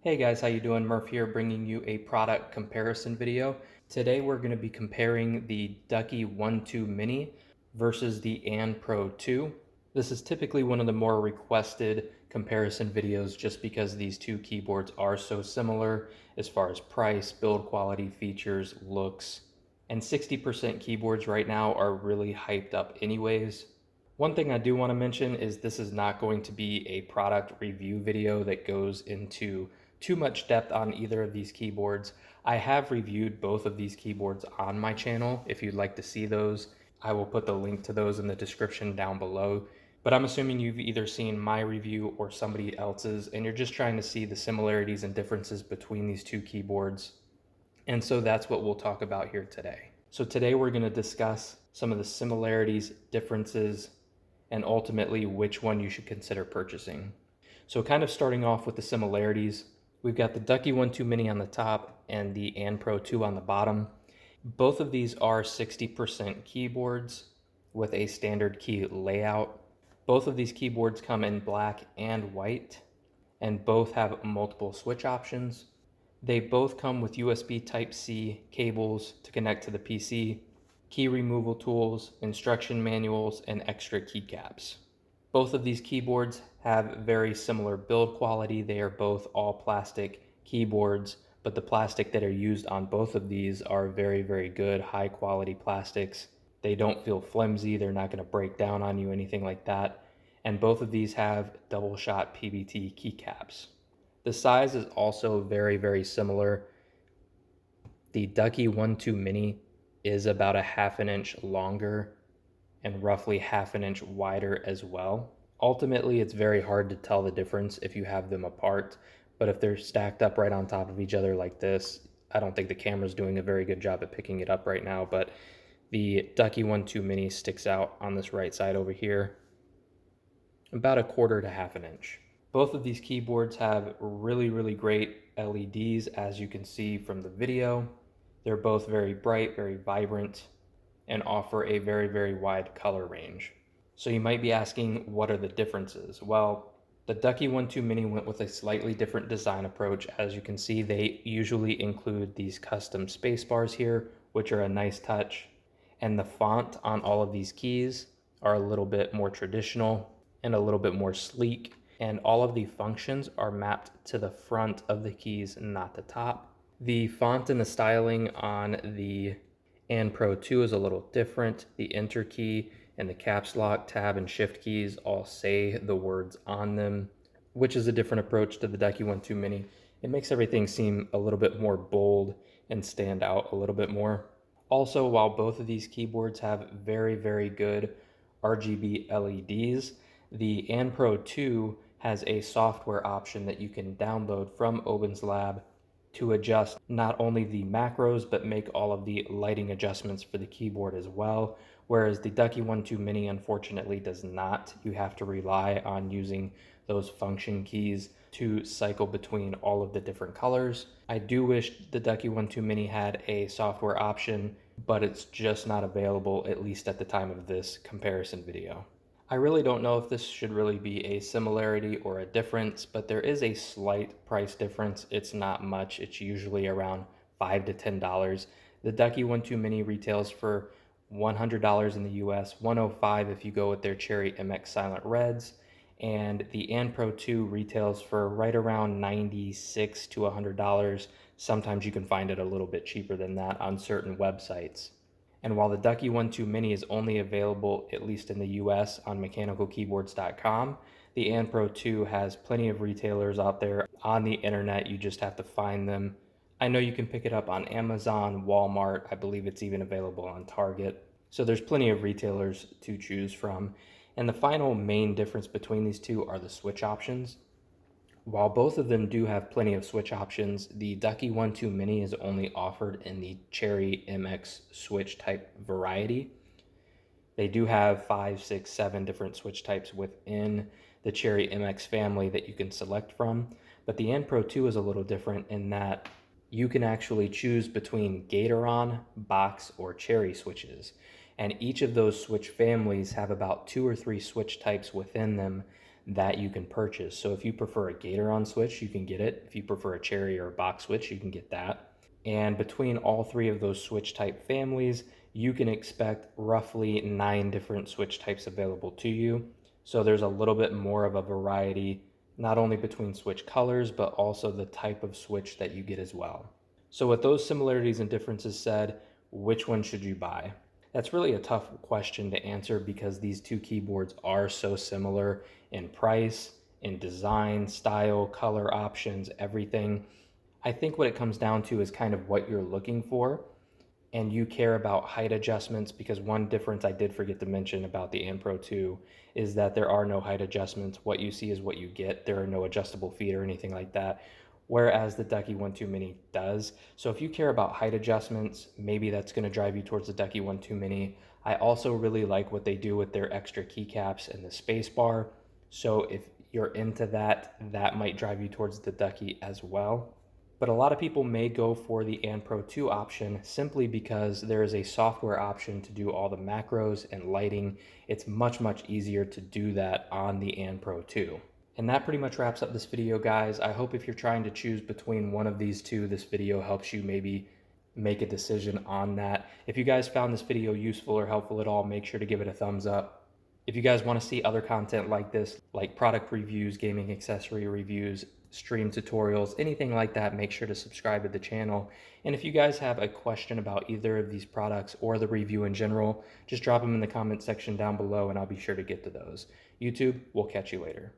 Hey guys, how you doing? Murph here, bringing you a product comparison video. Today we're going to be comparing the Ducky One 2 Mini versus the And Pro 2. This is typically one of the more requested comparison videos just because these two keyboards are so similar as far as price, build quality, features, looks, and 60% keyboards right now are really hyped up anyways. One thing I do want to mention is this is not going to be a product review video that goes into too much depth on either of these keyboards. I have reviewed both of these keyboards on my channel. If you'd like to see those, I will put the link to those in the description down below. But I'm assuming you've either seen my review or somebody else's, and you're just trying to see the similarities and differences between these two keyboards. And so that's what we'll talk about here today. So today we're going to discuss some of the similarities, differences, and ultimately which one you should consider purchasing. So kind of starting off with the similarities, we've got the Ducky One 2 Mini on the top and the And Pro 2 on the bottom. Both of these are 60% keyboards with a standard key layout. Both of these keyboards come in black and white, and both have multiple switch options. They both come with USB Type-C cables to connect to the PC, key removal tools, instruction manuals, and extra keycaps. Both of these keyboards have very similar build quality. They are both all plastic keyboards, but the plastic that are used on both of these are very, very good, high quality plastics. They don't feel flimsy. They're not going to break down on you, anything like that. And both of these have double shot PBT keycaps. The size is also very, very similar. The Ducky One 2 Mini is about a half an inch longer and roughly half an inch wider as well. Ultimately, it's very hard to tell the difference if you have them apart, but if they're stacked up right on top of each other like this, I don't think the camera's doing a very good job at picking it up right now, but the Ducky One 2 Mini sticks out on this right side over here about a quarter to half an inch. Both of these keyboards have really, really great LEDs, as you can see from the video. They're both very bright, very vibrant, and offer a very, very wide color range. So you might be asking, what are the differences? Well, the Ducky One 2 Mini went with a slightly different design approach. As you can see, they usually include these custom space bars here, which are a nice touch. And the font on all of these keys are a little bit more traditional and a little bit more sleek. And all of the functions are mapped to the front of the keys, not the top. The font and the styling on the And Pro 2 is a little different. The Enter key and the caps lock, tab, and shift keys all say the words on them, which is a different approach to the Ducky One 2 Mini. It makes everything seem a little bit more bold and stand out a little bit more. Also, while both of these keyboards have very, very good RGB LEDs, the And Pro 2 has a software option that you can download from Oben's Lab to adjust not only the macros, but make all of the lighting adjustments for the keyboard as well. Whereas the Ducky One 2 Mini unfortunately does not. You have to rely on using those function keys to cycle between all of the different colors. I do wish the Ducky One 2 Mini had a software option, but it's just not available, at least at the time of this comparison video. I really don't know if this should really be a similarity or a difference, but there is a slight price difference. It's not much. It's usually around $5 to $10. The Ducky One 2 Mini retails for $100 in the US, $105 if you go with their Cherry MX Silent Reds, and the And Pro 2 retails for right around $96 to $100. Sometimes you can find it a little bit cheaper than that on certain websites. And while the Ducky One 2 Mini is only available, at least in the US, on mechanicalkeyboards.com, the And Pro 2 has plenty of retailers out there on the internet. You just have to find them. I know you can pick it up on Amazon, Walmart. I believe it's even available on Target. So there's plenty of retailers to choose from. And the final main difference between these two are the switch options. While both of them do have plenty of switch options, the Ducky One 2 Mini is only offered in the Cherry MX switch type variety. They do have 5, 6, 7 different switch types within the Cherry MX family that you can select from, but the And Pro 2 is a little different in that you can actually choose between Gatoron, Box, or Cherry switches, and each of those switch families have about 2 or 3 switch types within them that you can purchase. So if you prefer a Gatoron switch, you can get it. If you prefer a cherry or a box switch, you can get that. And between all three of those switch type families, you can expect roughly 9 different switch types available to you. So there's a little bit more of a variety, not only between switch colors, but also the type of switch that you get as well. So with those similarities and differences said, which one should you buy? That's really a tough question to answer because these two keyboards are so similar in price, in design, style, color options, everything. I think what it comes down to is kind of what you're looking for, and you care about height adjustments, because one difference I did forget to mention about the And Pro 2 is that there are no height adjustments. What you see is what you get. There are no adjustable feet or anything like that, whereas the Ducky One 2 Mini does. So if you care about height adjustments, maybe that's going to drive you towards the Ducky One 2 Mini. I also really like what they do with their extra keycaps and the space bar. So if you're into that, that might drive you towards the Ducky as well. But a lot of people may go for the And Pro 2 option simply because there is a software option to do all the macros and lighting. It's much, much easier to do that on the And Pro 2. And that pretty much wraps up this video, guys. I hope if you're trying to choose between one of these two, this video helps you maybe make a decision on that. If you guys found this video useful or helpful at all, make sure to give it a thumbs up. If you guys want to see other content like this, like product reviews, gaming accessory reviews, stream tutorials, anything like that, make sure to subscribe to the channel. And if you guys have a question about either of these products or the review in general, just drop them in the comment section down below and I'll be sure to get to those. YouTube, we'll catch you later.